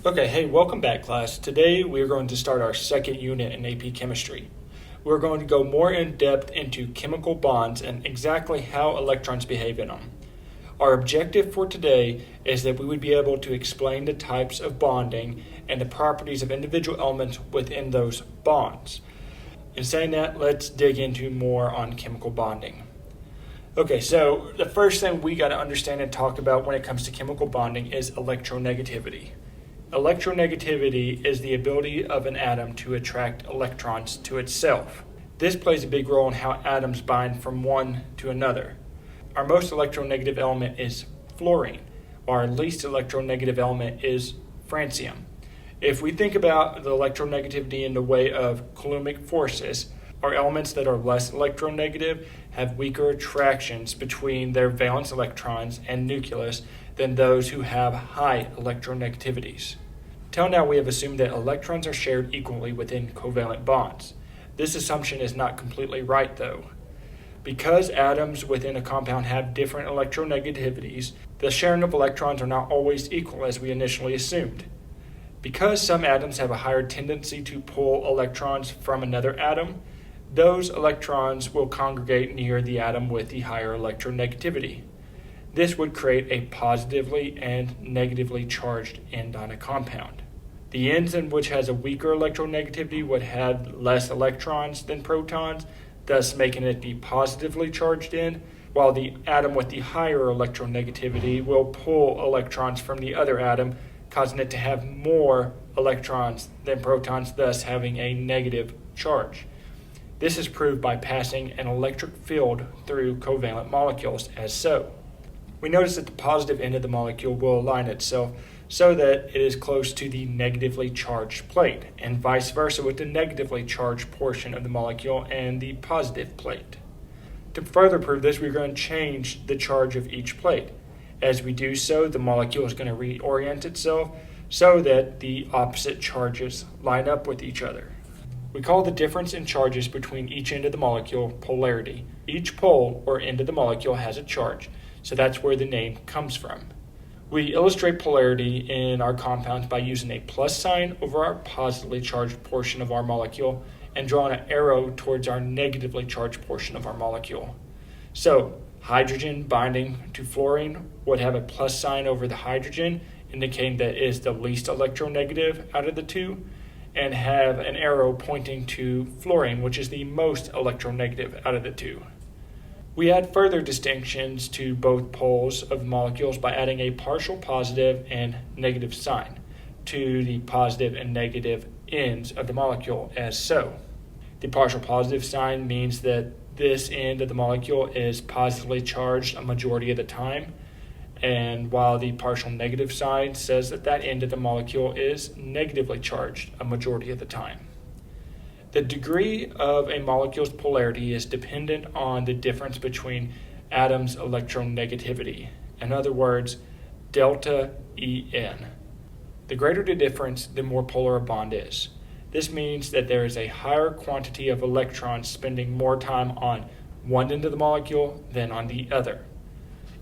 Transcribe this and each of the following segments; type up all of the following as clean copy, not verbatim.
Okay, hey, welcome back, class. Today we are going to start our second unit in AP Chemistry. We're going to go more in depth into chemical bonds and exactly how electrons behave in them. Our objective for today is that we would be able to explain the types of bonding and the properties of individual elements within those bonds. In saying that, let's dig into more on chemical bonding. Okay, so the first thing we got to understand and talk about when it comes to chemical bonding is electronegativity. Electronegativity is the ability of an atom to attract electrons to itself. This plays a big role in how atoms bind from one to another. Our most electronegative element is fluorine, while our least electronegative element is francium. If we think about the electronegativity in the way of coulombic forces, our elements that are less electronegative have weaker attractions between their valence electrons and nucleus than those who have high electronegativities. Till now, we have assumed that electrons are shared equally within covalent bonds. This assumption is not completely right, though. Because atoms within a compound have different electronegativities, the sharing of electrons are not always equal as we initially assumed. Because some atoms have a higher tendency to pull electrons from another atom, those electrons will congregate near the atom with the higher electronegativity. This would create a positively and negatively charged end on a compound. The ends in which has a weaker electronegativity would have less electrons than protons, thus making it the positively charged end, while the atom with the higher electronegativity will pull electrons from the other atom, causing it to have more electrons than protons, thus having a negative charge. This is proved by passing an electric field through covalent molecules as so. We notice that the positive end of the molecule will align itself so that it is close to the negatively charged plate, and vice versa with the negatively charged portion of the molecule and the positive plate. To further prove this, we're going to change the charge of each plate. As we do so, the molecule is going to reorient itself so that the opposite charges line up with each other. We call the difference in charges between each end of the molecule polarity. Each pole or end of the molecule has a charge, so that's where the name comes from. We illustrate polarity in our compounds by using a plus sign over our positively charged portion of our molecule and drawing an arrow towards our negatively charged portion of our molecule. So, hydrogen binding to fluorine would have a plus sign over the hydrogen, indicating that it is the least electronegative out of the two, and have an arrow pointing to fluorine, which is the most electronegative out of the two. We add further distinctions to both poles of molecules by adding a partial positive and negative sign to the positive and negative ends of the molecule as so. The partial positive sign means that this end of the molecule is positively charged a majority of the time, and while the partial negative sign says that that end of the molecule is negatively charged a majority of the time. The degree of a molecule's polarity is dependent on the difference between atoms' electronegativity. In other words, delta En. The greater the difference, the more polar a bond is. This means that there is a higher quantity of electrons spending more time on one end of the molecule than on the other.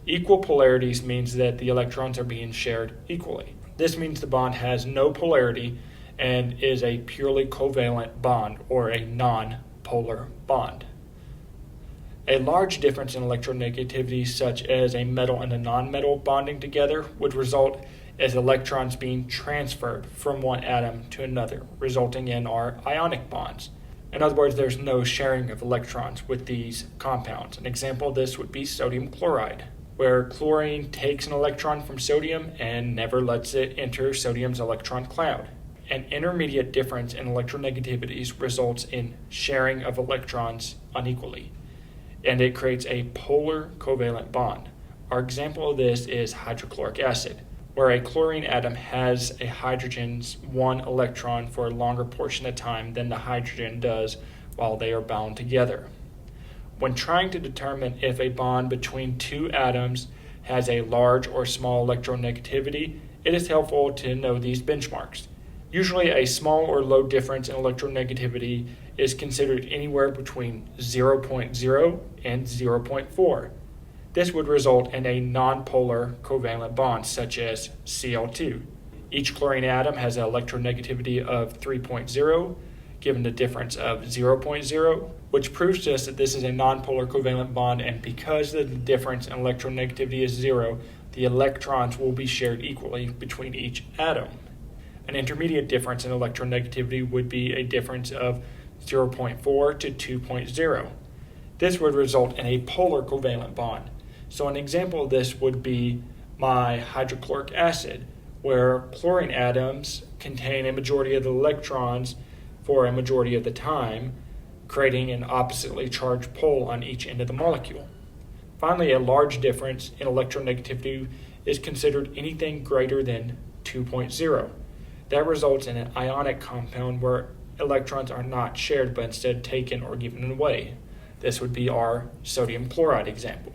Equal polarities means that the electrons are being shared equally. This means the bond has no polarity and is a purely covalent bond or a non-polar bond. A large difference in electronegativity, such as a metal and a non-metal bonding together, would result as electrons being transferred from one atom to another, resulting in our ionic bonds. In other words, there's no sharing of electrons with these compounds. An example of this would be sodium chloride, where chlorine takes an electron from sodium and never lets it enter sodium's electron cloud. An intermediate difference in electronegativities results in sharing of electrons unequally, and it creates a polar covalent bond. Our example of this is hydrochloric acid, where a chlorine atom has a hydrogen's one electron for a longer portion of time than the hydrogen does while they are bound together. When trying to determine if a bond between two atoms has a large or small electronegativity, it is helpful to know these benchmarks. Usually a small or low difference in electronegativity is considered anywhere between 0.0 and 0.4. This would result in a nonpolar covalent bond such as Cl2. Each chlorine atom has an electronegativity of 3.0, given the difference of 0.0, which proves to us that this is a nonpolar covalent bond, and because the difference in electronegativity is 0, the electrons will be shared equally between each atom. An intermediate difference in electronegativity would be a difference of 0.4 to 2.0. This would result in a polar covalent bond. So an example of this would be my hydrochloric acid, where chlorine atoms contain a majority of the electrons for a majority of the time, creating an oppositely charged pole on each end of the molecule. Finally, a large difference in electronegativity is considered anything greater than 2.0. That results in an ionic compound where electrons are not shared but instead taken or given away. This would be our sodium chloride example.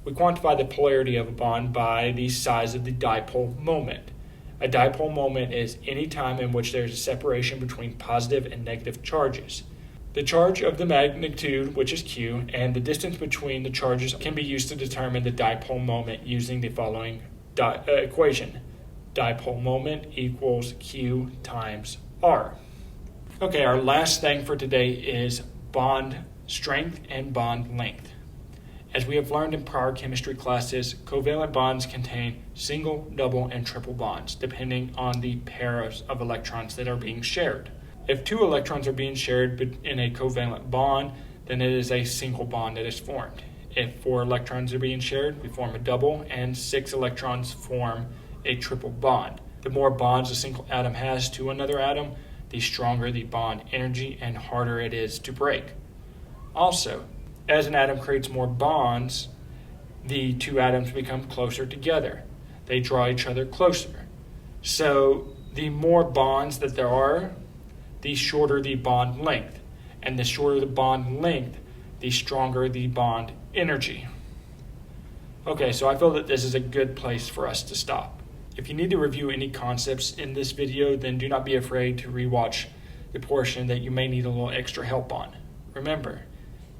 We quantify the polarity of a bond by the size of the dipole moment. A dipole moment is any time in which there is a separation between positive and negative charges. The charge of the magnitude, which is Q, and the distance between the charges can be used to determine the dipole moment using the following equation. Dipole moment equals Q times R. Okay, our last thing for today is bond strength and bond length. As we have learned in prior chemistry classes, covalent bonds contain single, double, and triple bonds, depending on the pairs of electrons that are being shared. If 2 electrons are being shared in a covalent bond, then it is a single bond that is formed. If 4 electrons are being shared, we form a double, and 6 electrons form a triple bond. The more bonds a single atom has to another atom, the stronger the bond energy and harder it is to break. Also, as an atom creates more bonds, the 2 atoms become closer together. They draw each other closer. So the more bonds that there are, the shorter the bond length. And the shorter the bond length, the stronger the bond energy. Okay, so I feel that this is a good place for us to stop. If you need to review any concepts in this video, then do not be afraid to rewatch the portion that you may need a little extra help on. Remember,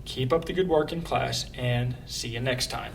keep up the good work in class, and see you next time.